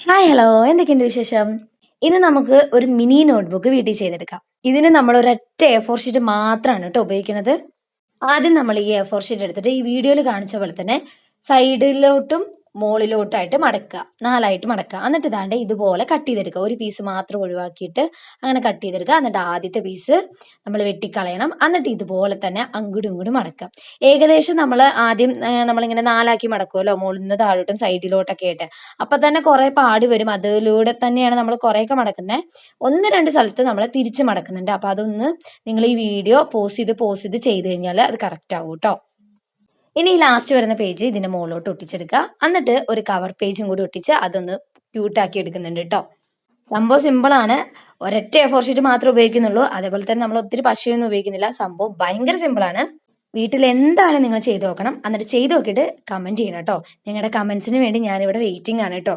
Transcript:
Hi hello എന്തൊക്കെയുണ്ട് വിശേഷം? ഇന്ന് നമുക്ക് ഒരു മിനി നോട്ട്ബുക്ക് വീട്ടിൽ ചെയ്തെടുക്കാം. ഇതിന് നമ്മൾ ഒരൊറ്റ A4 ഷീറ്റ് മാത്രമാണ് കേട്ടോ ഉപയോഗിക്കുന്നത്. ആദ്യം നമ്മൾ ഈ A4 ഷീറ്റ് എടുത്തിട്ട് ഈ വീഡിയോയിൽ കാണിച്ച പോലെ തന്നെ സൈഡിലോട്ടും മോളിലോട്ടായിട്ട് മടക്കുക, നാലായിട്ട് മടക്കുക. എന്നിട്ട് ഇതാണ്ട് ഇതുപോലെ കട്ട് ചെയ്തെടുക്കുക. ഒരു പീസ് മാത്രം ഒഴിവാക്കിയിട്ട് അങ്ങനെ കട്ട് ചെയ്തെടുക്കുക. എന്നിട്ട് ആദ്യത്തെ പീസ് നമ്മൾ വെട്ടിക്കളയണം. എന്നിട്ട് ഇതുപോലെ തന്നെ അങ്ങോട്ടും ഇങ്ങോട്ടും മടക്കുക. ഏകദേശം നമ്മൾ ആദ്യം നമ്മളിങ്ങനെ നാലാക്കി മടക്കുമല്ലോ, മുകളിൽ നിന്ന് താഴോട്ടും സൈഡിലോട്ടൊക്കെ ആയിട്ട്. അപ്പൊ തന്നെ കുറെ പാട് വരും. അതിലൂടെ തന്നെയാണ് നമ്മൾ കുറേയൊക്കെ മടക്കുന്നത്. ഒന്ന് രണ്ട് സ്ഥലത്ത് നമ്മൾ തിരിച്ച് മടക്കുന്നുണ്ട്. അപ്പൊ അതൊന്ന് നിങ്ങൾ ഈ വീഡിയോ പോസ് ചെയ്ത് ചെയ്ത് കഴിഞ്ഞാൽ അത് കറക്റ്റ് ആവും കേട്ടോ. ഇനി ലാസ്റ്റ് വരുന്ന പേജ് ഇതിന്റെ മുകളിലോട്ട് ഒട്ടിച്ചെടുക്കുക. എന്നിട്ട് ഒരു കവർ പേജും കൂടി ഒട്ടിച്ച് അതൊന്ന് ക്യൂട്ടാക്കി എടുക്കുന്നുണ്ട് കേട്ടോ. സംഭവം സിമ്പിൾ ആണ്. ഒരൊറ്റ A4 ഷീറ്റ് മാത്രമേ ഉപയോഗിക്കുന്നുള്ളൂ. അതേപോലെ തന്നെ നമ്മൾ ഒത്തിരി പശയൊന്നും ഉപയോഗിക്കുന്നില്ല. സംഭവം ഭയങ്കര സിമ്പിൾ ആണ്. വീട്ടിൽ എന്തായാലും നിങ്ങൾ ചെയ്ത് നോക്കണം. എന്നിട്ട് ചെയ്ത് നോക്കിയിട്ട് കമന്റ് ചെയ്യണം കേട്ടോ. നിങ്ങളുടെ കമന്റ്സിന് വേണ്ടി ഞാനിവിടെ വെയിറ്റിംഗ് ആണ് കേട്ടോ.